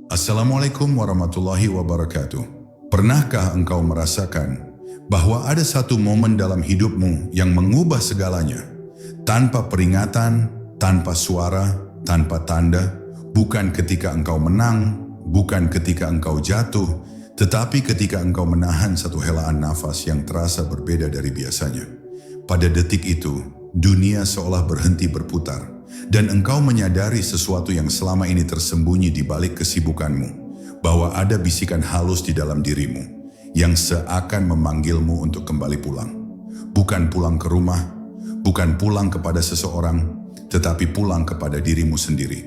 Assalamualaikum warahmatullahi wabarakatuh. Pernahkah engkau merasakan bahwa ada satu momen dalam hidupmu yang mengubah segalanya? Tanpa peringatan, tanpa suara, tanpa tanda, bukan ketika engkau menang, bukan ketika engkau jatuh, tetapi ketika engkau menahan satu helaan nafas yang terasa berbeda dari biasanya. Pada detik itu, dunia seolah berhenti berputar. Dan engkau menyadari sesuatu yang selama ini tersembunyi di balik kesibukanmu, bahwa ada bisikan halus di dalam dirimu yang seakan memanggilmu untuk kembali pulang. Bukan pulang ke rumah, bukan pulang kepada seseorang, tetapi pulang kepada dirimu sendiri.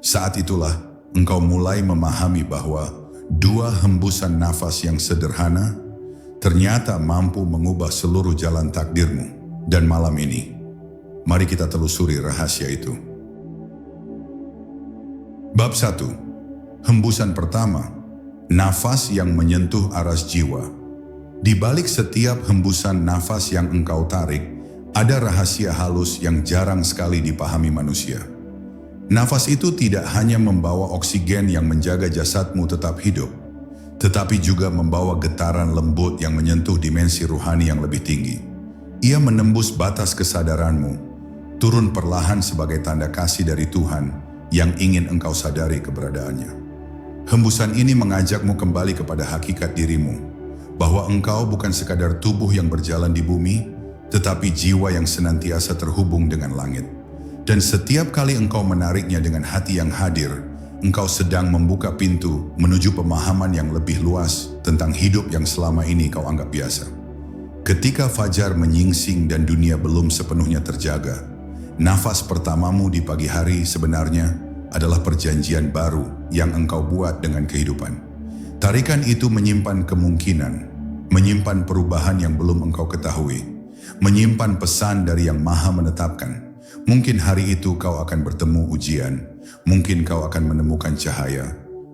Saat itulah engkau mulai memahami bahwa dua hembusan nafas yang sederhana ternyata mampu mengubah seluruh jalan takdirmu. Dan malam ini, mari kita telusuri rahasia itu. Bab 1. Hembusan pertama, nafas yang menyentuh aras jiwa. Di balik setiap hembusan nafas yang engkau tarik, ada rahasia halus yang jarang sekali dipahami manusia. Nafas itu tidak hanya membawa oksigen yang menjaga jasadmu tetap hidup, tetapi juga membawa getaran lembut yang menyentuh dimensi ruhani yang lebih tinggi. Ia menembus batas kesadaranmu, turun perlahan sebagai tanda kasih dari Tuhan yang ingin engkau sadari keberadaannya. Hembusan ini mengajakmu kembali kepada hakikat dirimu, bahwa engkau bukan sekadar tubuh yang berjalan di bumi, tetapi jiwa yang senantiasa terhubung dengan langit. Dan setiap kali engkau menariknya dengan hati yang hadir, engkau sedang membuka pintu menuju pemahaman yang lebih luas tentang hidup yang selama ini kau anggap biasa. Ketika fajar menyingsing dan dunia belum sepenuhnya terjaga, nafas pertamamu di pagi hari sebenarnya adalah perjanjian baru yang engkau buat dengan kehidupan. Tarikan itu menyimpan kemungkinan, menyimpan perubahan yang belum engkau ketahui, menyimpan pesan dari yang maha menetapkan. Mungkin hari itu kau akan bertemu ujian, mungkin kau akan menemukan cahaya,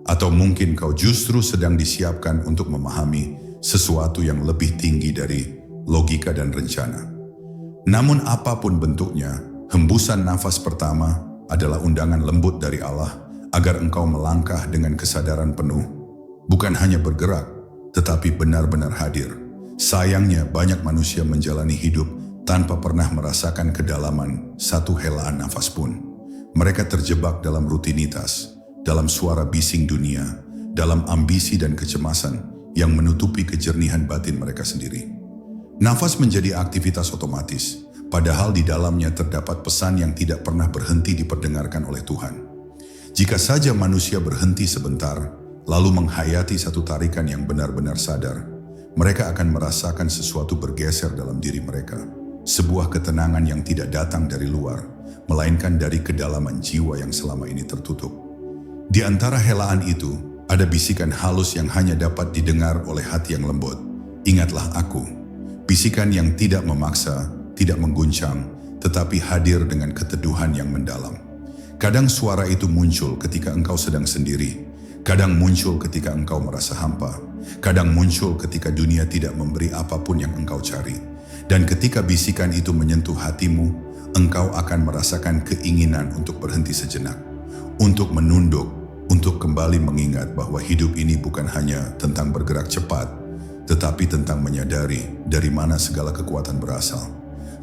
atau mungkin kau justru sedang disiapkan untuk memahami sesuatu yang lebih tinggi dari logika dan rencana. Namun apapun bentuknya, hembusan nafas pertama adalah undangan lembut dari Allah agar engkau melangkah dengan kesadaran penuh, bukan hanya bergerak, tetapi benar-benar hadir. Sayangnya banyak manusia menjalani hidup tanpa pernah merasakan kedalaman satu helaan nafas pun. Mereka terjebak dalam rutinitas, dalam suara bising dunia, dalam ambisi dan kecemasan yang menutupi kejernihan batin mereka sendiri. Nafas menjadi aktivitas otomatis, padahal di dalamnya terdapat pesan yang tidak pernah berhenti diperdengarkan oleh Tuhan. Jika saja manusia berhenti sebentar, lalu menghayati satu tarikan yang benar-benar sadar, mereka akan merasakan sesuatu bergeser dalam diri mereka. Sebuah ketenangan yang tidak datang dari luar, melainkan dari kedalaman jiwa yang selama ini tertutup. Di antara helaan itu, ada bisikan halus yang hanya dapat didengar oleh hati yang lembut. Ingatlah aku. Bisikan yang tidak memaksa, tidak mengguncang, tetapi hadir dengan keteduhan yang mendalam. Kadang suara itu muncul ketika engkau sedang sendiri, kadang muncul ketika engkau merasa hampa, kadang muncul ketika dunia tidak memberi apapun yang engkau cari. Dan ketika bisikan itu menyentuh hatimu, engkau akan merasakan keinginan untuk berhenti sejenak, untuk menunduk, untuk kembali mengingat bahwa hidup ini bukan hanya tentang bergerak cepat, tetapi tentang menyadari dari mana segala kekuatan berasal.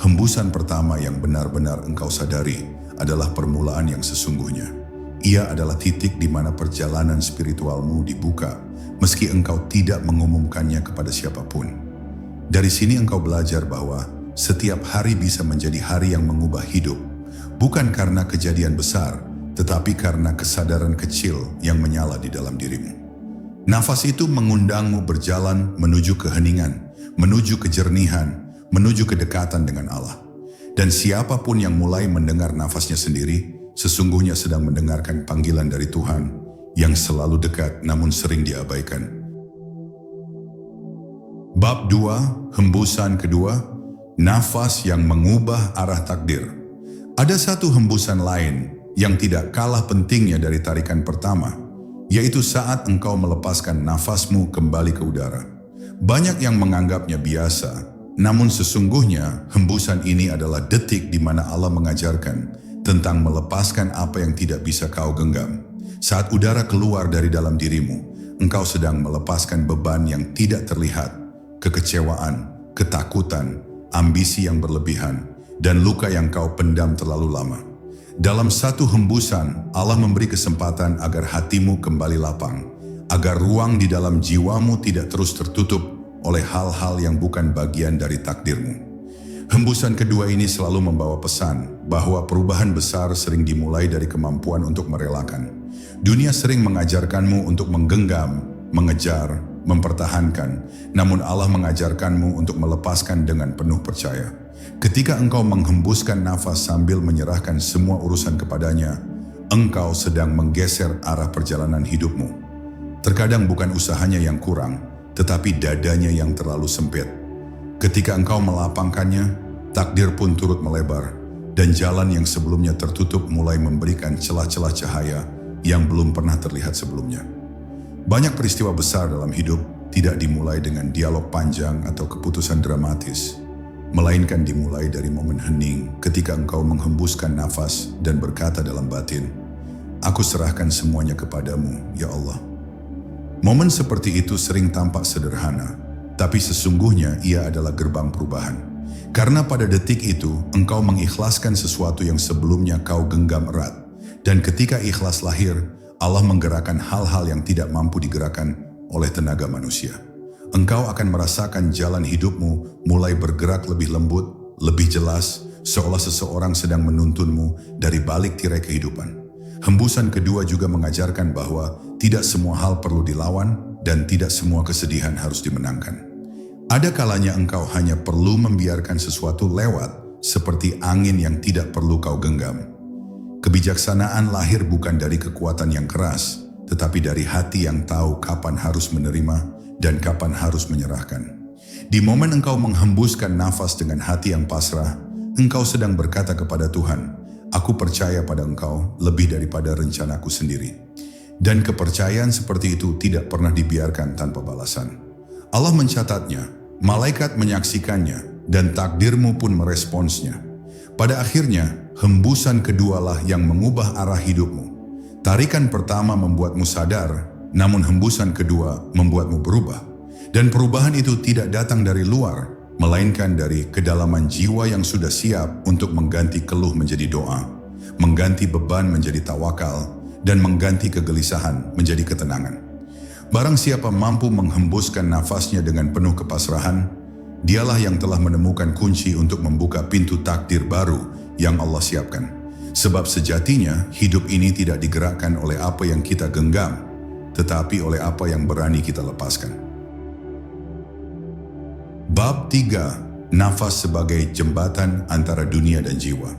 Hembusan pertama yang benar-benar engkau sadari adalah permulaan yang sesungguhnya. Ia adalah titik di mana perjalanan spiritualmu dibuka, meski engkau tidak mengumumkannya kepada siapapun. Dari sini engkau belajar bahwa setiap hari bisa menjadi hari yang mengubah hidup, bukan karena kejadian besar, tetapi karena kesadaran kecil yang menyala di dalam dirimu. Nafas itu mengundangmu berjalan menuju keheningan, menuju kejernihan, menuju kedekatan dengan Allah. Dan siapapun yang mulai mendengar nafasnya sendiri, sesungguhnya sedang mendengarkan panggilan dari Tuhan yang selalu dekat namun sering diabaikan. Bab 2, hembusan kedua, nafas yang mengubah arah takdir. Ada satu hembusan lain yang tidak kalah pentingnya dari tarikan pertama, yaitu saat engkau melepaskan nafasmu kembali ke udara. Banyak yang menganggapnya biasa, namun sesungguhnya hembusan ini adalah detik di mana Allah mengajarkan tentang melepaskan apa yang tidak bisa kau genggam. Saat udara keluar dari dalam dirimu, engkau sedang melepaskan beban yang tidak terlihat, kekecewaan, ketakutan, ambisi yang berlebihan, dan luka yang kau pendam terlalu lama. Dalam satu hembusan, Allah memberi kesempatan agar hatimu kembali lapang, agar ruang di dalam jiwamu tidak terus tertutup oleh hal-hal yang bukan bagian dari takdirmu. Hembusan kedua ini selalu membawa pesan bahwa perubahan besar sering dimulai dari kemampuan untuk merelakan. Dunia sering mengajarkanmu untuk menggenggam, mengejar, mempertahankan, namun Allah mengajarkanmu untuk melepaskan dengan penuh percaya. Ketika engkau menghembuskan nafas sambil menyerahkan semua urusan kepadanya, engkau sedang menggeser arah perjalanan hidupmu. Terkadang bukan usahanya yang kurang, tetapi dadanya yang terlalu sempit. Ketika engkau melapangkannya, takdir pun turut melebar, dan jalan yang sebelumnya tertutup mulai memberikan celah-celah cahaya yang belum pernah terlihat sebelumnya. Banyak peristiwa besar dalam hidup tidak dimulai dengan dialog panjang atau keputusan dramatis, melainkan dimulai dari momen hening ketika engkau menghembuskan nafas dan berkata dalam batin, "Aku serahkan semuanya kepadamu, ya Allah." Momen seperti itu sering tampak sederhana, tapi sesungguhnya ia adalah gerbang perubahan. Karena pada detik itu, engkau mengikhlaskan sesuatu yang sebelumnya kau genggam erat. Dan ketika ikhlas lahir, Allah menggerakkan hal-hal yang tidak mampu digerakkan oleh tenaga manusia. Engkau akan merasakan jalan hidupmu mulai bergerak lebih lembut, lebih jelas, seolah seseorang sedang menuntunmu dari balik tirai kehidupan. Hembusan kedua juga mengajarkan bahwa tidak semua hal perlu dilawan dan tidak semua kesedihan harus dimenangkan. Ada kalanya engkau hanya perlu membiarkan sesuatu lewat seperti angin yang tidak perlu kau genggam. Kebijaksanaan lahir bukan dari kekuatan yang keras, tetapi dari hati yang tahu kapan harus menerima dan kapan harus menyerahkan. Di momen engkau menghembuskan nafas dengan hati yang pasrah, engkau sedang berkata kepada Tuhan, "Aku percaya pada Engkau lebih daripada rencanaku sendiri." Dan kepercayaan seperti itu tidak pernah dibiarkan tanpa balasan. Allah mencatatnya, malaikat menyaksikannya, dan takdirmu pun meresponsnya. Pada akhirnya, hembusan kedualah yang mengubah arah hidupmu. Tarikan pertama membuatmu sadar, namun hembusan kedua membuatmu berubah. Dan perubahan itu tidak datang dari luar, melainkan dari kedalaman jiwa yang sudah siap untuk mengganti keluh menjadi doa, mengganti beban menjadi tawakal, dan mengganti kegelisahan menjadi ketenangan. Barang siapa mampu menghembuskan nafasnya dengan penuh kepasrahan, dialah yang telah menemukan kunci untuk membuka pintu takdir baru yang Allah siapkan. Sebab sejatinya hidup ini tidak digerakkan oleh apa yang kita genggam, tetapi oleh apa yang berani kita lepaskan. Bab 3. Nafas sebagai jembatan antara dunia dan jiwa.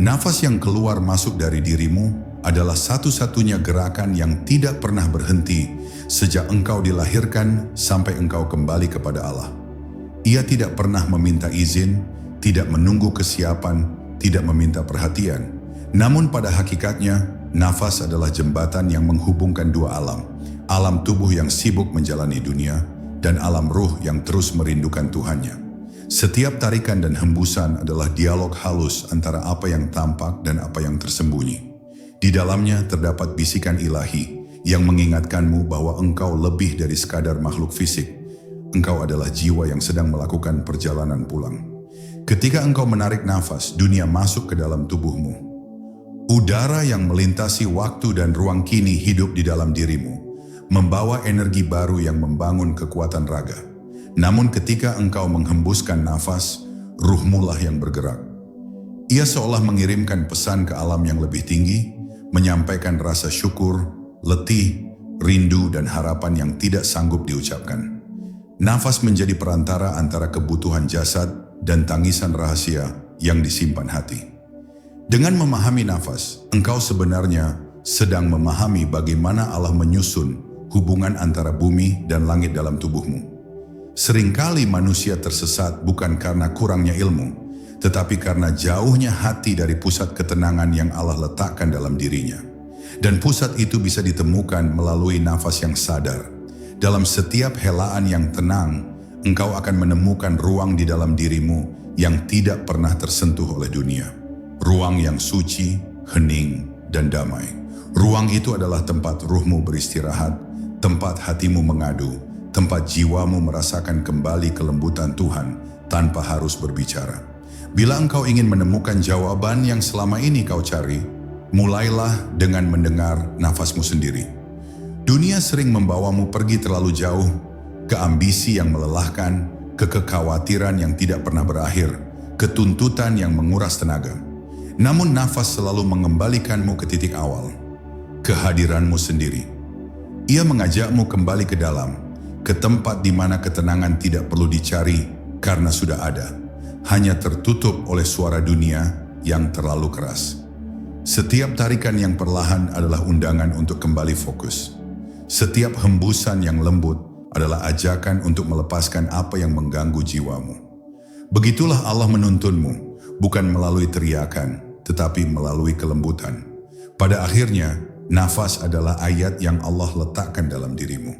Nafas yang keluar masuk dari dirimu adalah satu-satunya gerakan yang tidak pernah berhenti sejak engkau dilahirkan sampai engkau kembali kepada Allah. Ia tidak pernah meminta izin, tidak menunggu kesiapan, tidak meminta perhatian. Namun pada hakikatnya, nafas adalah jembatan yang menghubungkan dua alam. Alam tubuh yang sibuk menjalani dunia, dan alam ruh yang terus merindukan Tuhannya. Setiap tarikan dan hembusan adalah dialog halus antara apa yang tampak dan apa yang tersembunyi. Di dalamnya terdapat bisikan ilahi yang mengingatkanmu bahwa engkau lebih dari sekadar makhluk fisik. Engkau adalah jiwa yang sedang melakukan perjalanan pulang. Ketika engkau menarik nafas, dunia masuk ke dalam tubuhmu. Udara yang melintasi waktu dan ruang kini hidup di dalam dirimu, membawa energi baru yang membangun kekuatan raga. Namun ketika engkau menghembuskan nafas, ruhmulah yang bergerak. Ia seolah mengirimkan pesan ke alam yang lebih tinggi, menyampaikan rasa syukur, letih, rindu, dan harapan yang tidak sanggup diucapkan. Nafas menjadi perantara antara kebutuhan jasad dan tangisan rahasia yang disimpan hati. Dengan memahami nafas, engkau sebenarnya sedang memahami bagaimana Allah menyusun hubungan antara bumi dan langit dalam tubuhmu. Seringkali manusia tersesat bukan karena kurangnya ilmu, tetapi karena jauhnya hati dari pusat ketenangan yang Allah letakkan dalam dirinya. Dan pusat itu bisa ditemukan melalui nafas yang sadar. Dalam setiap helaan yang tenang, engkau akan menemukan ruang di dalam dirimu yang tidak pernah tersentuh oleh dunia. Ruang yang suci, hening, dan damai. Ruang itu adalah tempat ruhmu beristirahat, tempat hatimu mengadu, tempat jiwamu merasakan kembali kelembutan Tuhan tanpa harus berbicara. Bila engkau ingin menemukan jawaban yang selama ini kau cari, mulailah dengan mendengar nafasmu sendiri. Dunia sering membawamu pergi terlalu jauh, ke ambisi yang melelahkan, ke kekhawatiran yang tidak pernah berakhir, ke tuntutan yang menguras tenaga. Namun nafas selalu mengembalikanmu ke titik awal, kehadiranmu sendiri. Ia mengajakmu kembali ke dalam, ke tempat di mana ketenangan tidak perlu dicari karena sudah ada, hanya tertutup oleh suara dunia yang terlalu keras. Setiap tarikan yang perlahan adalah undangan untuk kembali fokus. Setiap hembusan yang lembut adalah ajakan untuk melepaskan apa yang mengganggu jiwamu. Begitulah Allah menuntunmu, bukan melalui teriakan, tetapi melalui kelembutan. Pada akhirnya, nafas adalah ayat yang Allah letakkan dalam dirimu.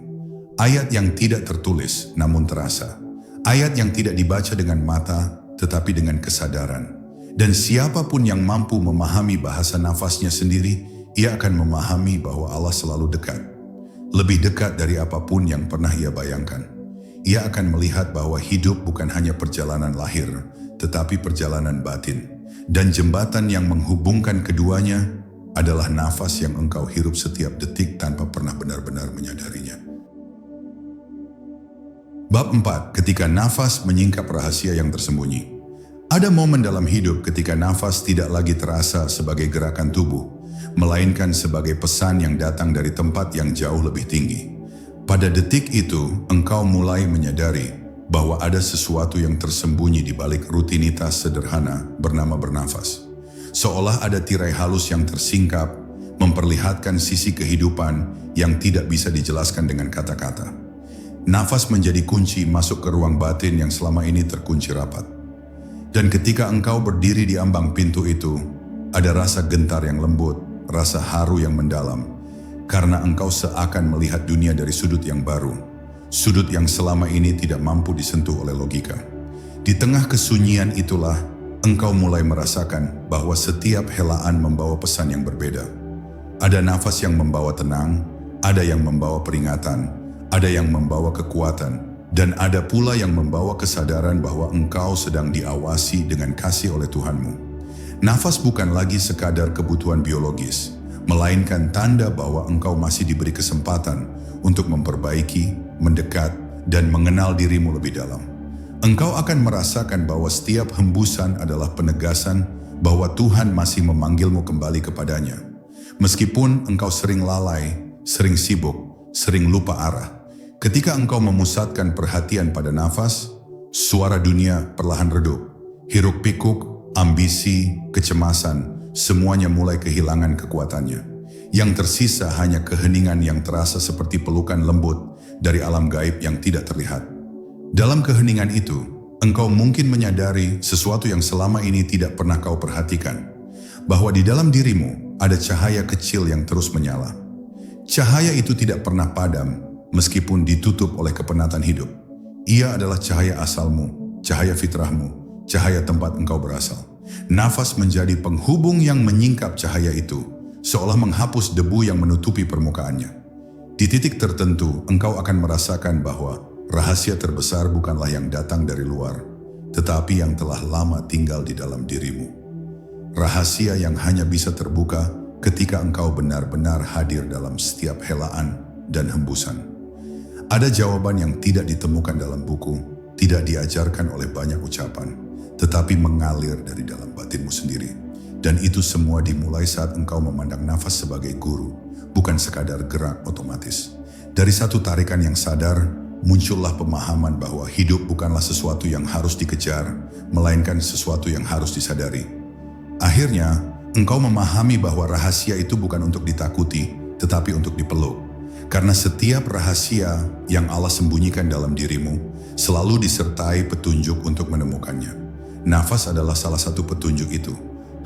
Ayat yang tidak tertulis namun terasa. Ayat yang tidak dibaca dengan mata tetapi dengan kesadaran. Dan siapapun yang mampu memahami bahasa nafasnya sendiri, ia akan memahami bahwa Allah selalu dekat. Lebih dekat dari apapun yang pernah ia bayangkan. Ia akan melihat bahwa hidup bukan hanya perjalanan lahir, tetapi perjalanan batin. Dan jembatan yang menghubungkan keduanya adalah nafas yang engkau hirup setiap detik tanpa pernah benar-benar menyadarinya. Bab 4. Ketika nafas menyingkap rahasia yang tersembunyi. Ada momen dalam hidup ketika nafas tidak lagi terasa sebagai gerakan tubuh, melainkan sebagai pesan yang datang dari tempat yang jauh lebih tinggi. Pada detik itu, engkau mulai menyadari bahwa ada sesuatu yang tersembunyi di balik rutinitas sederhana bernama bernafas. Seolah ada tirai halus yang tersingkap, memperlihatkan sisi kehidupan yang tidak bisa dijelaskan dengan kata-kata. Nafas menjadi kunci masuk ke ruang batin yang selama ini terkunci rapat. Dan ketika engkau berdiri di ambang pintu itu, ada rasa gentar yang lembut, rasa haru yang mendalam, karena engkau seakan melihat dunia dari sudut yang baru, sudut yang selama ini tidak mampu disentuh oleh logika. Di tengah kesunyian itulah, engkau mulai merasakan bahwa setiap helaan membawa pesan yang berbeda. Ada nafas yang membawa tenang, ada yang membawa peringatan, ada yang membawa kekuatan, dan ada pula yang membawa kesadaran bahwa engkau sedang diawasi dengan kasih oleh Tuhanmu. Nafas bukan lagi sekadar kebutuhan biologis, melainkan tanda bahwa engkau masih diberi kesempatan untuk memperbaiki, mendekat, dan mengenal dirimu lebih dalam. Engkau akan merasakan bahwa setiap hembusan adalah penegasan bahwa Tuhan masih memanggilmu kembali kepadanya. Meskipun engkau sering lalai, sering sibuk, sering lupa arah. Ketika engkau memusatkan perhatian pada nafas, suara dunia perlahan redup. Hiruk-pikuk, ambisi, kecemasan, semuanya mulai kehilangan kekuatannya. Yang tersisa hanya keheningan yang terasa seperti pelukan lembut dari alam gaib yang tidak terlihat. Dalam keheningan itu, engkau mungkin menyadari sesuatu yang selama ini tidak pernah kau perhatikan. Bahwa di dalam dirimu ada cahaya kecil yang terus menyala. Cahaya itu tidak pernah padam, meskipun ditutup oleh kepenatan hidup. Ia adalah cahaya asalmu, cahaya fitrahmu, cahaya tempat engkau berasal. Nafas menjadi penghubung yang menyingkap cahaya itu, seolah menghapus debu yang menutupi permukaannya. Di titik tertentu, engkau akan merasakan bahwa rahasia terbesar bukanlah yang datang dari luar, tetapi yang telah lama tinggal di dalam dirimu. Rahasia yang hanya bisa terbuka ketika engkau benar-benar hadir dalam setiap helaan dan hembusan. Ada jawaban yang tidak ditemukan dalam buku, tidak diajarkan oleh banyak ucapan, tetapi mengalir dari dalam batinmu sendiri. Dan itu semua dimulai saat engkau memandang nafas sebagai guru, bukan sekadar gerak otomatis. Dari satu tarikan yang sadar, muncullah pemahaman bahwa hidup bukanlah sesuatu yang harus dikejar, melainkan sesuatu yang harus disadari. Akhirnya, engkau memahami bahwa rahasia itu bukan untuk ditakuti, tetapi untuk dipeluk. Karena setiap rahasia yang Allah sembunyikan dalam dirimu selalu disertai petunjuk untuk menemukannya. Nafas adalah salah satu petunjuk itu.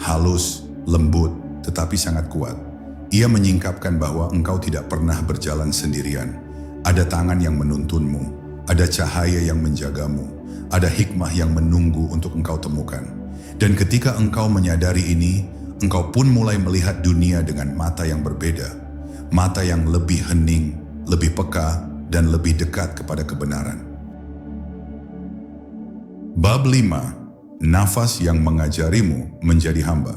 Halus, lembut, tetapi sangat kuat. Ia menyingkapkan bahwa engkau tidak pernah berjalan sendirian. Ada tangan yang menuntunmu, ada cahaya yang menjagamu, ada hikmah yang menunggu untuk engkau temukan. Dan ketika engkau menyadari ini, engkau pun mulai melihat dunia dengan mata yang berbeda, mata yang lebih hening, lebih peka, dan lebih dekat kepada kebenaran. Bab 5. Nafas yang mengajarimu menjadi hamba.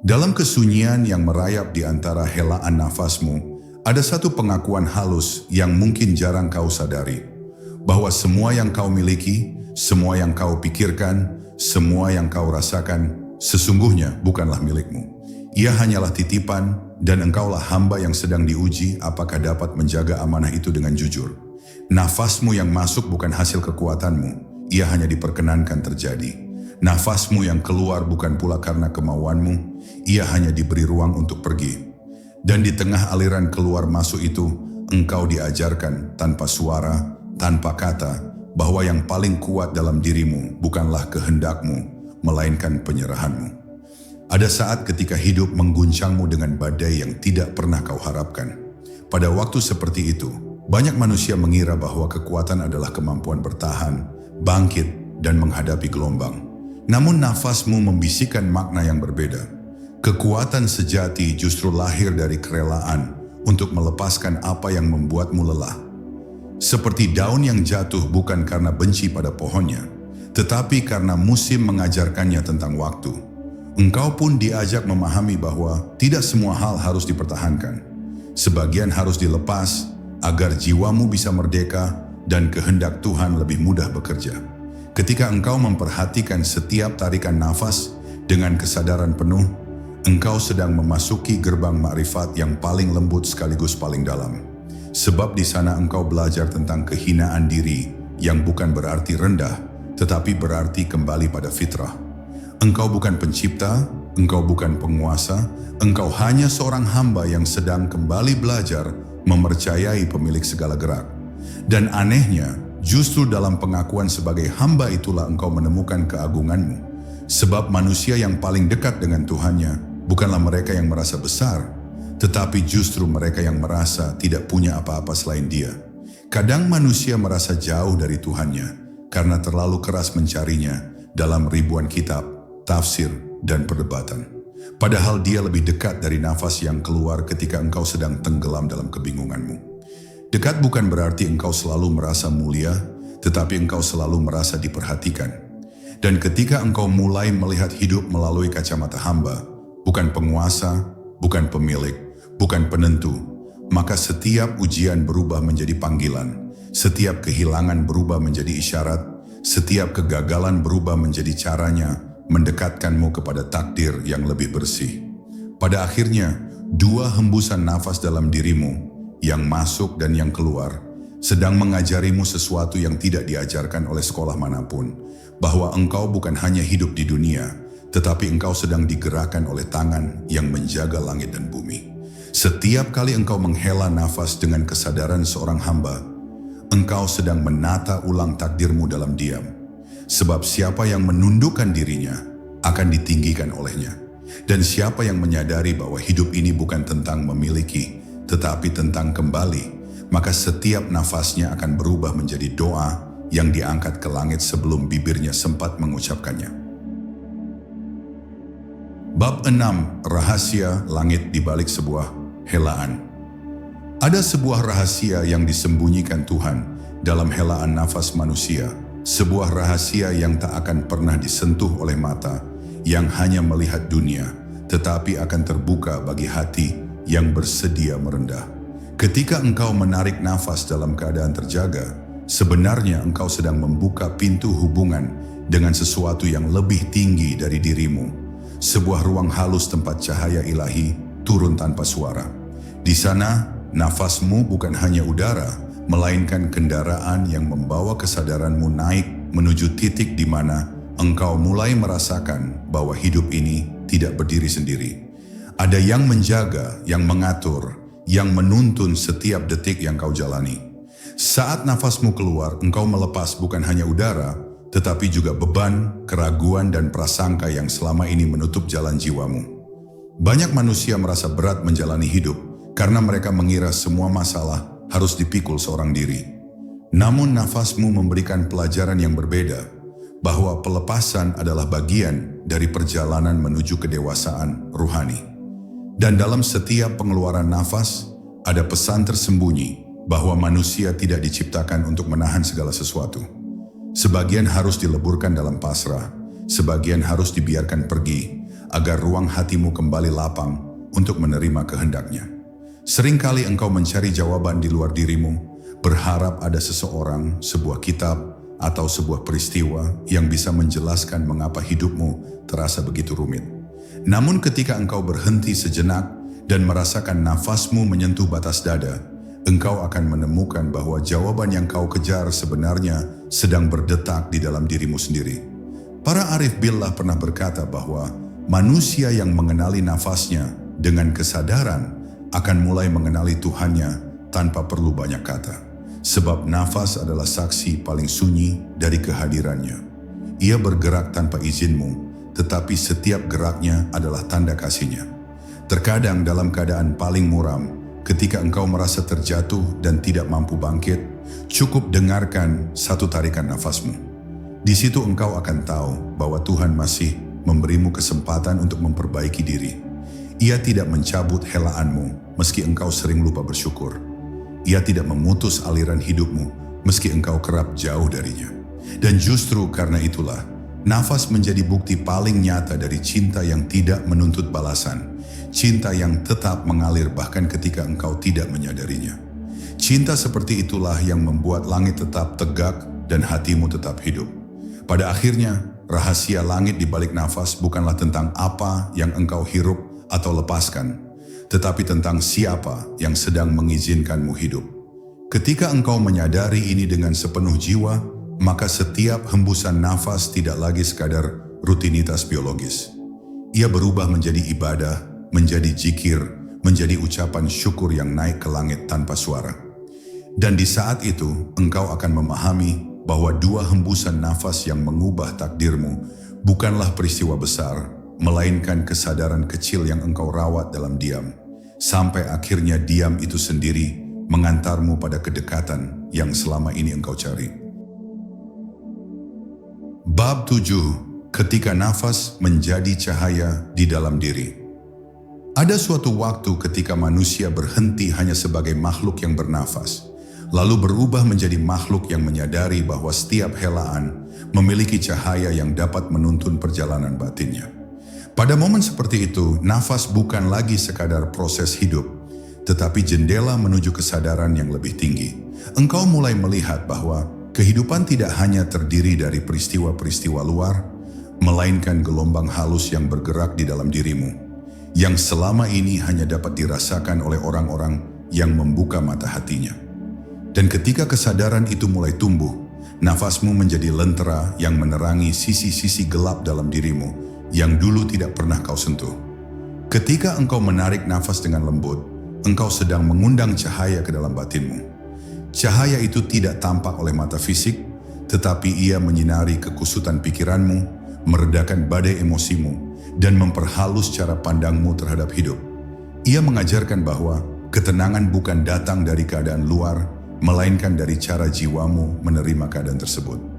Dalam kesunyian yang merayap di antara helaan nafasmu, ada satu pengakuan halus yang mungkin jarang kau sadari, bahwa semua yang kau miliki, semua yang kau pikirkan, semua yang kau rasakan, sesungguhnya bukanlah milikmu. Ia hanyalah titipan, dan engkaulah hamba yang sedang diuji apakah dapat menjaga amanah itu dengan jujur. Nafasmu yang masuk bukan hasil kekuatanmu, ia hanya diperkenankan terjadi. Nafasmu yang keluar bukan pula karena kemauanmu, ia hanya diberi ruang untuk pergi. Dan di tengah aliran keluar masuk itu, engkau diajarkan tanpa suara, tanpa kata, bahwa yang paling kuat dalam dirimu bukanlah kehendakmu, melainkan penyerahanmu. Ada saat ketika hidup mengguncangmu dengan badai yang tidak pernah kau harapkan. Pada waktu seperti itu, banyak manusia mengira bahwa kekuatan adalah kemampuan bertahan, bangkit, dan menghadapi gelombang. Namun nafasmu membisikkan makna yang berbeda. Kekuatan sejati justru lahir dari kerelaan untuk melepaskan apa yang membuatmu lelah. Seperti daun yang jatuh bukan karena benci pada pohonnya, tetapi karena musim mengajarkannya tentang waktu. Engkau pun diajak memahami bahwa tidak semua hal harus dipertahankan. Sebagian harus dilepas agar jiwamu bisa merdeka dan kehendak Tuhan lebih mudah bekerja. Ketika engkau memperhatikan setiap tarikan nafas dengan kesadaran penuh, engkau sedang memasuki gerbang makrifat yang paling lembut sekaligus paling dalam. Sebab di sana engkau belajar tentang kehinaan diri yang bukan berarti rendah, tetapi berarti kembali pada fitrah. Engkau bukan pencipta, engkau bukan penguasa, engkau hanya seorang hamba yang sedang kembali belajar mempercayai pemilik segala gerak. Dan anehnya, justru dalam pengakuan sebagai hamba itulah engkau menemukan keagunganmu. Sebab manusia yang paling dekat dengan Tuhannya bukanlah mereka yang merasa besar, tetapi justru mereka yang merasa tidak punya apa-apa selain Dia. Kadang manusia merasa jauh dari Tuhannya karena terlalu keras mencarinya dalam ribuan kitab, tafsir, dan perdebatan. Padahal Dia lebih dekat dari nafas yang keluar ketika engkau sedang tenggelam dalam kebingunganmu. Dekat bukan berarti engkau selalu merasa mulia, tetapi engkau selalu merasa diperhatikan. Dan ketika engkau mulai melihat hidup melalui kacamata hamba, bukan penguasa, bukan pemilik, bukan penentu, maka setiap ujian berubah menjadi panggilan, setiap kehilangan berubah menjadi isyarat, setiap kegagalan berubah menjadi caranya mendekatkanmu kepada takdir yang lebih bersih. Pada akhirnya, dua hembusan nafas dalam dirimu, yang masuk dan yang keluar, sedang mengajarimu sesuatu yang tidak diajarkan oleh sekolah manapun, bahwa engkau bukan hanya hidup di dunia, tetapi engkau sedang digerakkan oleh tangan yang menjaga langit dan bumi. Setiap kali engkau menghela nafas dengan kesadaran seorang hamba, engkau sedang menata ulang takdirmu dalam diam. Sebab siapa yang menundukkan dirinya akan ditinggikan olehnya. Dan siapa yang menyadari bahwa hidup ini bukan tentang memiliki, tetapi tentang kembali, maka setiap nafasnya akan berubah menjadi doa yang diangkat ke langit sebelum bibirnya sempat mengucapkannya. Bab 6. Rahasia langit di balik sebuah helaan. Ada sebuah rahasia yang disembunyikan Tuhan dalam helaan nafas manusia, sebuah rahasia yang tak akan pernah disentuh oleh mata yang hanya melihat dunia, tetapi akan terbuka bagi hati yang bersedia merendah. Ketika engkau menarik nafas dalam keadaan terjaga, sebenarnya engkau sedang membuka pintu hubungan dengan sesuatu yang lebih tinggi dari dirimu. Sebuah ruang halus tempat cahaya ilahi turun tanpa suara. Di sana, nafasmu bukan hanya udara, melainkan kendaraan yang membawa kesadaranmu naik menuju titik di mana engkau mulai merasakan bahwa hidup ini tidak berdiri sendiri. Ada yang menjaga, yang mengatur, yang menuntun setiap detik yang kau jalani. Saat nafasmu keluar, engkau melepas bukan hanya udara, tetapi juga beban, keraguan, dan prasangka yang selama ini menutup jalan jiwamu. Banyak manusia merasa berat menjalani hidup karena mereka mengira semua masalah harus dipikul seorang diri. Namun nafasmu memberikan pelajaran yang berbeda, bahwa pelepasan adalah bagian dari perjalanan menuju kedewasaan rohani. Dan dalam setiap pengeluaran nafas, ada pesan tersembunyi bahwa manusia tidak diciptakan untuk menahan segala sesuatu. Sebagian harus dileburkan dalam pasrah, sebagian harus dibiarkan pergi, agar ruang hatimu kembali lapang untuk menerima kehendaknya. Seringkali engkau mencari jawaban di luar dirimu, berharap ada seseorang, sebuah kitab, atau sebuah peristiwa yang bisa menjelaskan mengapa hidupmu terasa begitu rumit. Namun ketika engkau berhenti sejenak dan merasakan nafasmu menyentuh batas dada, engkau akan menemukan bahwa jawaban yang kau kejar sebenarnya sedang berdetak di dalam dirimu sendiri. Para arif billah pernah berkata bahwa manusia yang mengenali nafasnya dengan kesadaran akan mulai mengenali Tuhannya tanpa perlu banyak kata. Sebab nafas adalah saksi paling sunyi dari kehadirannya. Ia bergerak tanpa izinmu, tetapi setiap geraknya adalah tanda kasihnya. Terkadang dalam keadaan paling muram, ketika engkau merasa terjatuh dan tidak mampu bangkit, cukup dengarkan satu tarikan nafasmu. Di situ engkau akan tahu bahwa Tuhan masih memberimu kesempatan untuk memperbaiki diri. Ia tidak mencabut helaanmu meski engkau sering lupa bersyukur. Ia tidak memutus aliran hidupmu meski engkau kerap jauh darinya. Dan justru karena itulah, nafas menjadi bukti paling nyata dari cinta yang tidak menuntut balasan. Cinta yang tetap mengalir bahkan ketika engkau tidak menyadarinya. Cinta seperti itulah yang membuat langit tetap tegak dan hatimu tetap hidup. Pada akhirnya, rahasia langit di balik nafas bukanlah tentang apa yang engkau hirup atau lepaskan, tetapi tentang siapa yang sedang mengizinkanmu hidup. Ketika engkau menyadari ini dengan sepenuh jiwa, maka setiap hembusan nafas tidak lagi sekadar rutinitas biologis. Ia berubah menjadi ibadah, menjadi zikir, menjadi ucapan syukur yang naik ke langit tanpa suara. Dan di saat itu, engkau akan memahami bahwa dua hembusan nafas yang mengubah takdirmu bukanlah peristiwa besar, melainkan kesadaran kecil yang engkau rawat dalam diam, sampai akhirnya diam itu sendiri mengantarmu pada kedekatan yang selama ini engkau cari. Bab 7. Ketika nafas menjadi cahaya di dalam diri. Ada suatu waktu ketika manusia berhenti hanya sebagai makhluk yang bernafas, lalu berubah menjadi makhluk yang menyadari bahwa setiap helaan memiliki cahaya yang dapat menuntun perjalanan batinnya. Pada momen seperti itu, nafas bukan lagi sekadar proses hidup, tetapi jendela menuju kesadaran yang lebih tinggi. Engkau mulai melihat bahwa kehidupan tidak hanya terdiri dari peristiwa-peristiwa luar, melainkan gelombang halus yang bergerak di dalam dirimu, yang selama ini hanya dapat dirasakan oleh orang-orang yang membuka mata hatinya. Dan ketika kesadaran itu mulai tumbuh, nafasmu menjadi lentera yang menerangi sisi-sisi gelap dalam dirimu yang dulu tidak pernah kau sentuh. Ketika engkau menarik nafas dengan lembut, engkau sedang mengundang cahaya ke dalam batinmu. Cahaya itu tidak tampak oleh mata fisik, tetapi ia menyinari kekusutan pikiranmu, meredakan badai emosimu, dan memperhalus cara pandangmu terhadap hidup. Ia mengajarkan bahwa ketenangan bukan datang dari keadaan luar, melainkan dari cara jiwamu menerima keadaan tersebut.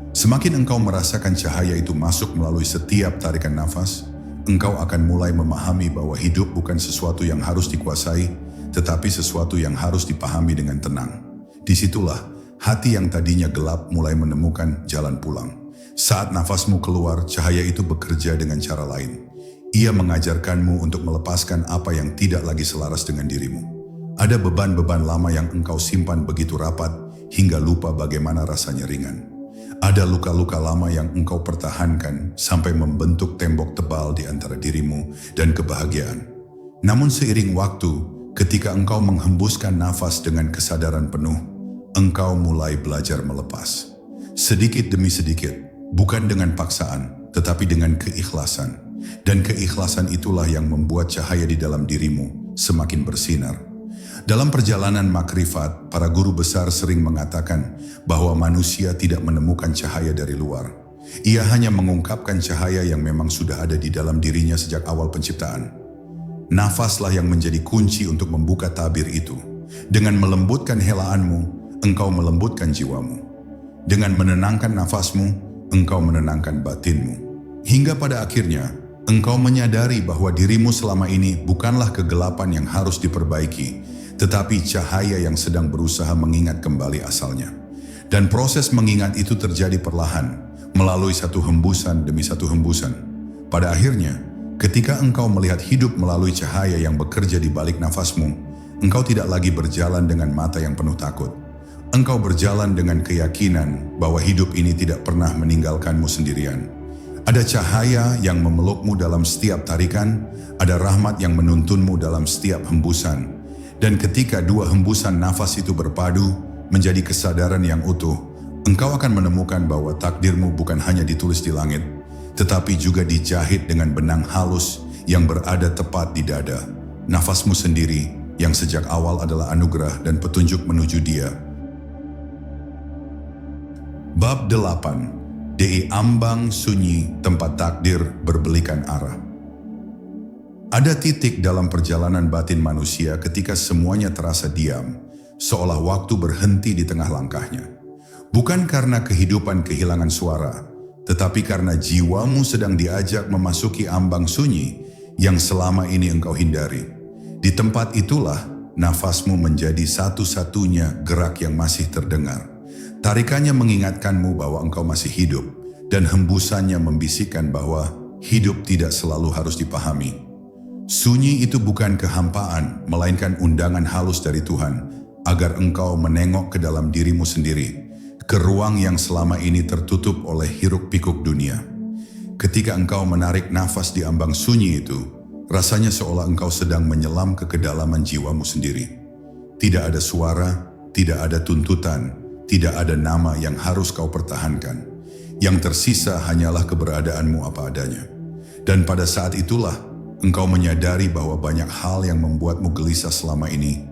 Semakin engkau merasakan cahaya itu masuk melalui setiap tarikan nafas, engkau akan mulai memahami bahwa hidup bukan sesuatu yang harus dikuasai, tetapi sesuatu yang harus dipahami dengan tenang. Disitulah hati yang tadinya gelap mulai menemukan jalan pulang. Saat nafasmu keluar, cahaya itu bekerja dengan cara lain. Ia mengajarkanmu untuk melepaskan apa yang tidak lagi selaras dengan dirimu. Ada beban-beban lama yang engkau simpan begitu rapat hingga lupa bagaimana rasanya ringan. Ada luka-luka lama yang engkau pertahankan sampai membentuk tembok tebal di antara dirimu dan kebahagiaan. Namun seiring waktu, ketika engkau menghembuskan nafas dengan kesadaran penuh, engkau mulai belajar melepas. Sedikit demi sedikit. Bukan dengan paksaan, tetapi dengan keikhlasan. Dan keikhlasan itulah yang membuat cahaya di dalam dirimu semakin bersinar. Dalam perjalanan makrifat, para guru besar sering mengatakan bahwa manusia tidak menemukan cahaya dari luar. Ia hanya mengungkapkan cahaya yang memang sudah ada di dalam dirinya sejak awal penciptaan. Nafaslah yang menjadi kunci untuk membuka tabir itu. Dengan melembutkan helaanmu, engkau melembutkan jiwamu. Dengan menenangkan nafasmu, engkau menenangkan batinmu. Hingga pada akhirnya, engkau menyadari bahwa dirimu selama ini bukanlah kegelapan yang harus diperbaiki, tetapi cahaya yang sedang berusaha mengingat kembali asalnya. Dan proses mengingat itu terjadi perlahan, melalui satu hembusan demi satu hembusan. Pada akhirnya, ketika engkau melihat hidup melalui cahaya yang bekerja di balik nafasmu, engkau tidak lagi berjalan dengan mata yang penuh takut. Engkau berjalan dengan keyakinan bahwa hidup ini tidak pernah meninggalkanmu sendirian. Ada cahaya yang memelukmu dalam setiap tarikan, ada rahmat yang menuntunmu dalam setiap hembusan. Dan ketika dua hembusan nafas itu berpadu menjadi kesadaran yang utuh, engkau akan menemukan bahwa takdirmu bukan hanya ditulis di langit, tetapi juga dijahit dengan benang halus yang berada tepat di dada. Nafasmu sendiri yang sejak awal adalah anugerah dan petunjuk menuju Dia. Bab 8. Di ambang sunyi tempat takdir berbelikan arah. Ada titik dalam perjalanan batin manusia ketika semuanya terasa diam, seolah waktu berhenti di tengah langkahnya. Bukan karena kehidupan kehilangan suara, tetapi karena jiwamu sedang diajak memasuki ambang sunyi yang selama ini engkau hindari. Di tempat itulah nafasmu menjadi satu-satunya gerak yang masih terdengar. Tarikannya mengingatkanmu bahwa engkau masih hidup, dan hembusannya membisikkan bahwa hidup tidak selalu harus dipahami. Sunyi itu bukan kehampaan, melainkan undangan halus dari Tuhan, agar engkau menengok ke dalam dirimu sendiri, ke ruang yang selama ini tertutup oleh hiruk-pikuk dunia. Ketika engkau menarik nafas di ambang sunyi itu, rasanya seolah engkau sedang menyelam ke kedalaman jiwamu sendiri. Tidak ada suara, tidak ada tuntutan, tidak ada nama yang harus kau pertahankan. Yang tersisa hanyalah keberadaanmu apa adanya. Dan pada saat itulah, engkau menyadari bahwa banyak hal yang membuatmu gelisah selama ini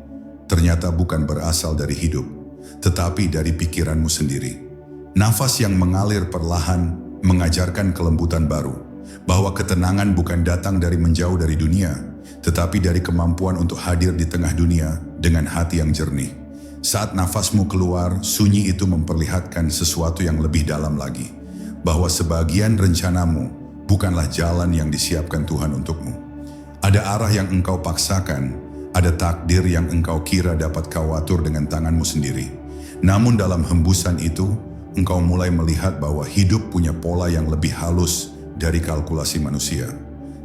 ternyata bukan berasal dari hidup, tetapi dari pikiranmu sendiri. Nafas yang mengalir perlahan mengajarkan kelembutan baru, bahwa ketenangan bukan datang dari menjauh dari dunia, tetapi dari kemampuan untuk hadir di tengah dunia dengan hati yang jernih. Saat nafasmu keluar, sunyi itu memperlihatkan sesuatu yang lebih dalam lagi, bahwa sebagian rencanamu bukanlah jalan yang disiapkan Tuhan untukmu. Ada arah yang engkau paksakan, ada takdir yang engkau kira dapat kau atur dengan tanganmu sendiri. Namun dalam hembusan itu, engkau mulai melihat bahwa hidup punya pola yang lebih halus dari kalkulasi manusia.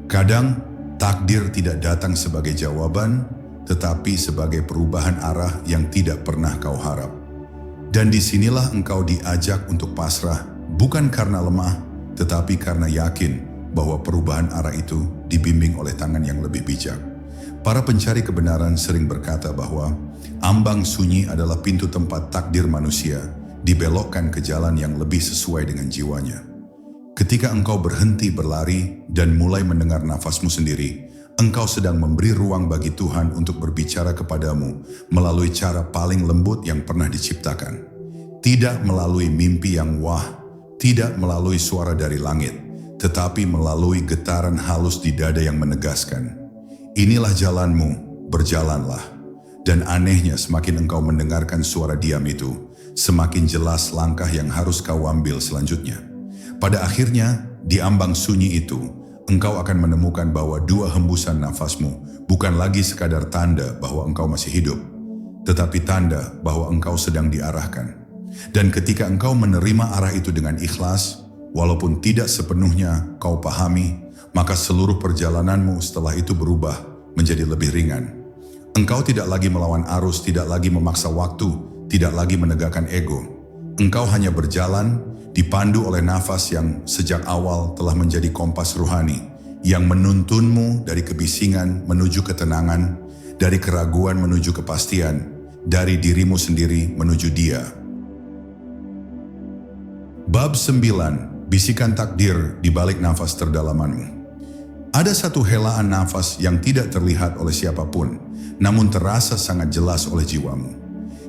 Kadang, takdir tidak datang sebagai jawaban, tetapi sebagai perubahan arah yang tidak pernah kau harap. Dan disinilah engkau diajak untuk pasrah, bukan karena lemah, tetapi karena yakin bahwa perubahan arah itu dibimbing oleh tangan yang lebih bijak. Para pencari kebenaran sering berkata bahwa ambang sunyi adalah pintu tempat takdir manusia dibelokkan ke jalan yang lebih sesuai dengan jiwanya. Ketika engkau berhenti berlari dan mulai mendengar nafasmu sendiri, engkau sedang memberi ruang bagi Tuhan untuk berbicara kepadamu melalui cara paling lembut yang pernah diciptakan. Tidak melalui mimpi yang wah, tidak melalui suara dari langit, tetapi melalui getaran halus di dada yang menegaskan, inilah jalanmu, berjalanlah. Dan anehnya semakin engkau mendengarkan suara diam itu, semakin jelas langkah yang harus kau ambil selanjutnya. Pada akhirnya, di ambang sunyi itu, engkau akan menemukan bahwa dua hembusan nafasmu bukan lagi sekadar tanda bahwa engkau masih hidup, tetapi tanda bahwa engkau sedang diarahkan. Dan ketika engkau menerima arah itu dengan ikhlas, walaupun tidak sepenuhnya kau pahami, maka seluruh perjalananmu setelah itu berubah menjadi lebih ringan. Engkau tidak lagi melawan arus, tidak lagi memaksa waktu, tidak lagi menegakkan ego. Engkau hanya berjalan, dipandu oleh nafas yang sejak awal telah menjadi kompas ruhani, yang menuntunmu dari kebisingan menuju ketenangan, dari keraguan menuju kepastian, dari dirimu sendiri menuju Dia. Bab 9. Bisikan takdir di balik nafas terdalamanmu. Ada satu helaan nafas yang tidak terlihat oleh siapapun, namun terasa sangat jelas oleh jiwamu.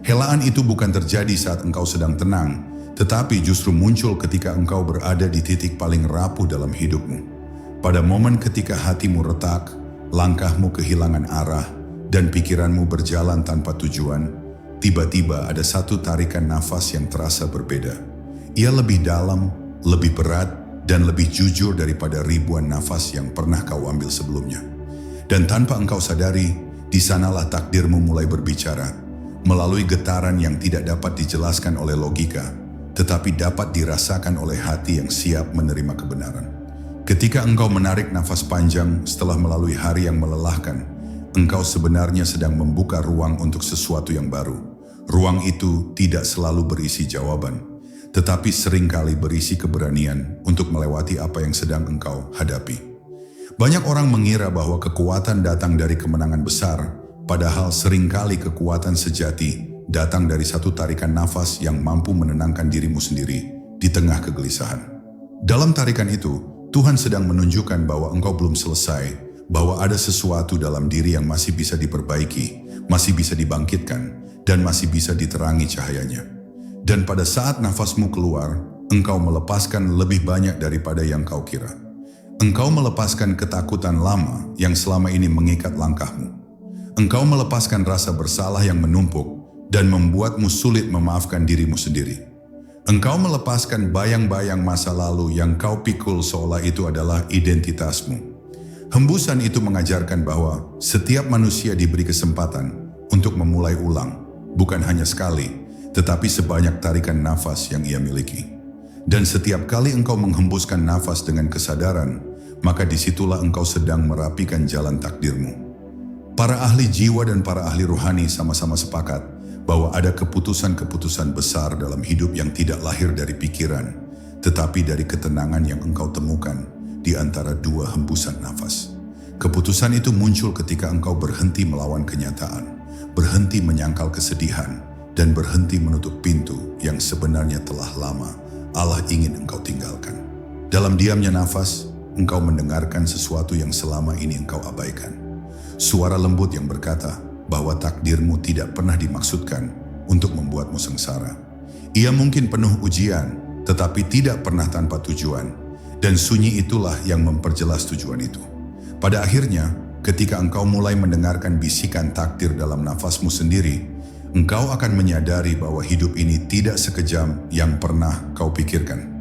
Helaan itu bukan terjadi saat engkau sedang tenang, tetapi justru muncul ketika engkau berada di titik paling rapuh dalam hidupmu. Pada momen ketika hatimu retak, langkahmu kehilangan arah, dan pikiranmu berjalan tanpa tujuan, tiba-tiba ada satu tarikan nafas yang terasa berbeda. Ia lebih dalam, lebih berat, dan lebih jujur daripada ribuan nafas yang pernah kau ambil sebelumnya. Dan tanpa engkau sadari, di sanalah takdirmu mulai berbicara, melalui getaran yang tidak dapat dijelaskan oleh logika, tetapi dapat dirasakan oleh hati yang siap menerima kebenaran. Ketika engkau menarik nafas panjang setelah melalui hari yang melelahkan, engkau sebenarnya sedang membuka ruang untuk sesuatu yang baru. Ruang itu tidak selalu berisi jawaban, tetapi seringkali berisi keberanian untuk melewati apa yang sedang engkau hadapi. Banyak orang mengira bahwa kekuatan datang dari kemenangan besar, padahal seringkali kekuatan sejati datang dari satu tarikan nafas yang mampu menenangkan dirimu sendiri di tengah kegelisahan. Dalam tarikan itu, Tuhan sedang menunjukkan bahwa engkau belum selesai, bahwa ada sesuatu dalam diri yang masih bisa diperbaiki, masih bisa dibangkitkan, dan masih bisa diterangi cahayanya. Dan pada saat nafasmu keluar, engkau melepaskan lebih banyak daripada yang kau kira. Engkau melepaskan ketakutan lama yang selama ini mengikat langkahmu. Engkau melepaskan rasa bersalah yang menumpuk dan membuatmu sulit memaafkan dirimu sendiri. Engkau melepaskan bayang-bayang masa lalu yang kau pikul seolah itu adalah identitasmu. Hembusan itu mengajarkan bahwa setiap manusia diberi kesempatan untuk memulai ulang, bukan hanya sekali, tetapi sebanyak tarikan nafas yang ia miliki. Dan setiap kali engkau menghembuskan nafas dengan kesadaran, maka disitulah engkau sedang merapikan jalan takdirmu. Para ahli jiwa dan para ahli rohani sama-sama sepakat bahwa ada keputusan-keputusan besar dalam hidup yang tidak lahir dari pikiran, tetapi dari ketenangan yang engkau temukan di antara dua hembusan nafas. Keputusan itu muncul ketika engkau berhenti melawan kenyataan, berhenti menyangkal kesedihan, dan berhenti menutup pintu yang sebenarnya telah lama Allah ingin engkau tinggalkan. Dalam diamnya nafas, engkau mendengarkan sesuatu yang selama ini engkau abaikan. Suara lembut yang berkata bahwa takdirmu tidak pernah dimaksudkan untuk membuatmu sengsara. Ia mungkin penuh ujian, tetapi tidak pernah tanpa tujuan, dan sunyi itulah yang memperjelas tujuan itu. Pada akhirnya, ketika engkau mulai mendengarkan bisikan takdir dalam nafasmu sendiri, engkau akan menyadari bahwa hidup ini tidak sekejam yang pernah kau pikirkan.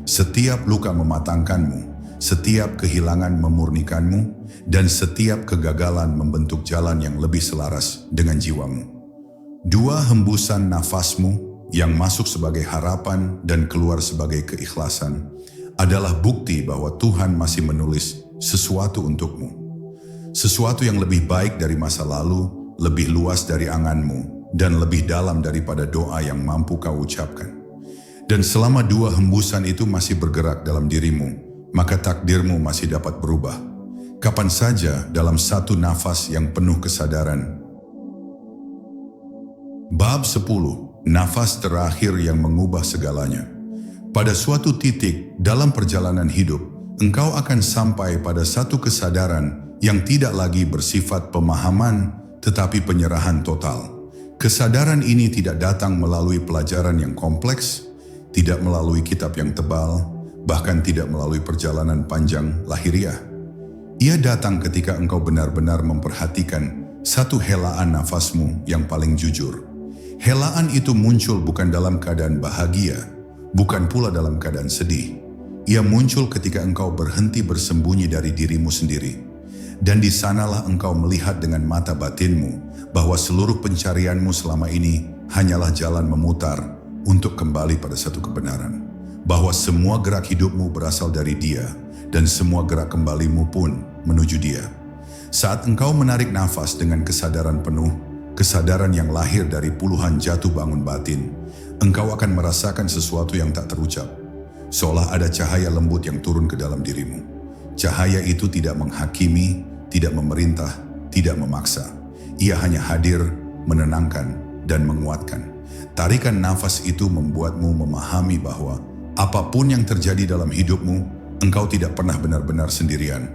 Setiap luka mematangkanmu, setiap kehilangan memurnikanmu, dan setiap kegagalan membentuk jalan yang lebih selaras dengan jiwamu. Dua hembusan nafasmu yang masuk sebagai harapan dan keluar sebagai keikhlasan adalah bukti bahwa Tuhan masih menulis sesuatu untukmu. Sesuatu yang lebih baik dari masa lalu, lebih luas dari anganmu, dan lebih dalam daripada doa yang mampu kau ucapkan. Dan selama dua hembusan itu masih bergerak dalam dirimu, maka takdirmu masih dapat berubah. Kapan saja dalam satu nafas yang penuh kesadaran. Bab 10. Nafas terakhir yang mengubah segalanya. Pada suatu titik dalam perjalanan hidup, engkau akan sampai pada satu kesadaran yang tidak lagi bersifat pemahaman, tetapi penyerahan total. Kesadaran ini tidak datang melalui pelajaran yang kompleks, tidak melalui kitab yang tebal, bahkan tidak melalui perjalanan panjang lahiriah. Ia datang ketika engkau benar-benar memperhatikan satu helaan nafasmu yang paling jujur. Helaan itu muncul bukan dalam keadaan bahagia, bukan pula dalam keadaan sedih. Ia muncul ketika engkau berhenti bersembunyi dari dirimu sendiri. Dan di sanalah engkau melihat dengan mata batinmu bahwa seluruh pencarianmu selama ini hanyalah jalan memutar untuk kembali pada satu kebenaran. Bahwa semua gerak hidupmu berasal dari Dia, dan semua gerak kembalimu pun menuju Dia. Saat engkau menarik nafas dengan kesadaran penuh, kesadaran yang lahir dari puluhan jatuh bangun batin, engkau akan merasakan sesuatu yang tak terucap. Seolah ada cahaya lembut yang turun ke dalam dirimu. Cahaya itu tidak menghakimi, tidak memerintah, tidak memaksa. Ia hanya hadir, menenangkan, dan menguatkan. Tarikan nafas itu membuatmu memahami bahwa apapun yang terjadi dalam hidupmu, engkau tidak pernah benar-benar sendirian.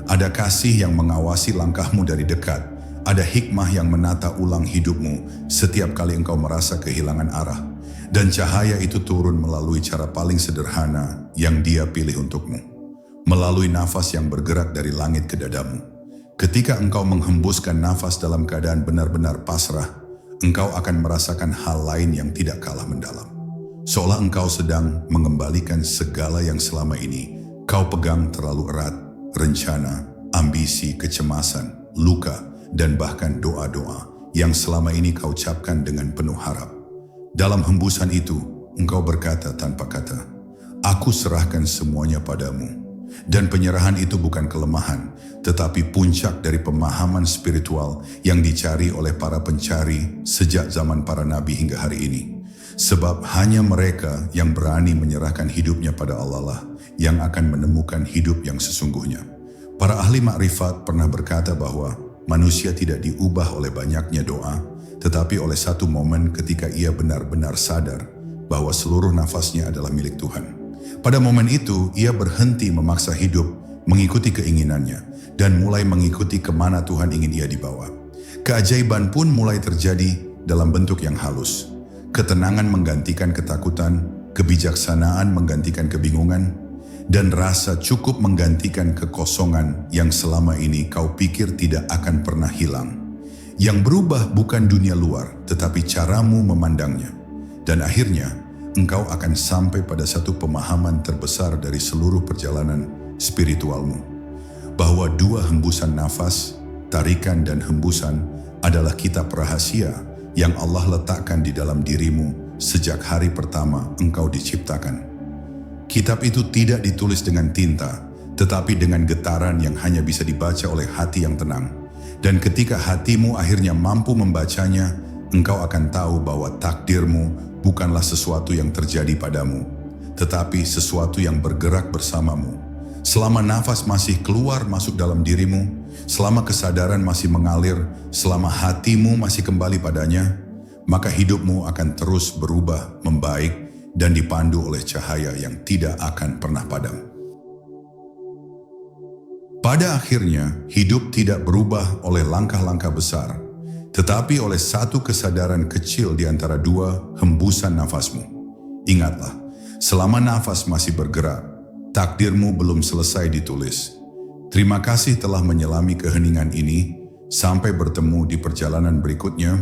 Ada kasih yang mengawasi langkahmu dari dekat. Ada hikmah yang menata ulang hidupmu setiap kali engkau merasa kehilangan arah. Dan cahaya itu turun melalui cara paling sederhana yang Dia pilih untukmu. Melalui nafas yang bergerak dari langit ke dadamu. Ketika engkau menghembuskan nafas dalam keadaan benar-benar pasrah, engkau akan merasakan hal lain yang tidak kalah mendalam. seolah engkau sedang mengembalikan segala yang selama ini kau pegang terlalu erat, rencana, ambisi, kecemasan, luka, dan bahkan doa-doa yang selama ini kau ucapkan dengan penuh harap. Dalam hembusan itu, engkau berkata tanpa kata, "Aku serahkan semuanya padamu." Dan penyerahan itu bukan kelemahan, tetapi puncak dari pemahaman spiritual yang dicari oleh para pencari sejak zaman para nabi hingga hari ini. Sebab hanya mereka yang berani menyerahkan hidupnya pada Allah lah yang akan menemukan hidup yang sesungguhnya. Para ahli makrifat pernah berkata bahwa manusia tidak diubah oleh banyaknya doa, tetapi oleh satu momen ketika ia benar-benar sadar bahwa seluruh nafasnya adalah milik Tuhan. Pada momen itu, ia berhenti memaksa hidup, mengikuti keinginannya, dan mulai mengikuti kemana Tuhan ingin ia dibawa. Keajaiban pun mulai terjadi dalam bentuk yang halus. Ketenangan menggantikan ketakutan, kebijaksanaan menggantikan kebingungan, dan rasa cukup menggantikan kekosongan yang selama ini kau pikir tidak akan pernah hilang. Yang berubah bukan dunia luar, tetapi caramu memandangnya. Dan akhirnya, engkau akan sampai pada satu pemahaman terbesar dari seluruh perjalanan spiritualmu. Bahwa dua hembusan nafas, tarikan dan hembusan adalah kitab rahasia yang Allah letakkan di dalam dirimu sejak hari pertama engkau diciptakan. Kitab itu tidak ditulis dengan tinta, tetapi dengan getaran yang hanya bisa dibaca oleh hati yang tenang. Dan ketika hatimu akhirnya mampu membacanya, engkau akan tahu bahwa takdirmu bukanlah sesuatu yang terjadi padamu, tetapi sesuatu yang bergerak bersamamu. Selama nafas masih keluar masuk dalam dirimu, selama kesadaran masih mengalir, selama hatimu masih kembali padanya, maka hidupmu akan terus berubah, membaik, dan dipandu oleh cahaya yang tidak akan pernah padam. Pada akhirnya, hidup tidak berubah oleh langkah-langkah besar, tetapi oleh satu kesadaran kecil di antara dua hembusan nafasmu. Ingatlah, selama nafas masih bergerak, takdirmu belum selesai ditulis. Terima kasih telah menyelami keheningan ini. Sampai bertemu di perjalanan berikutnya.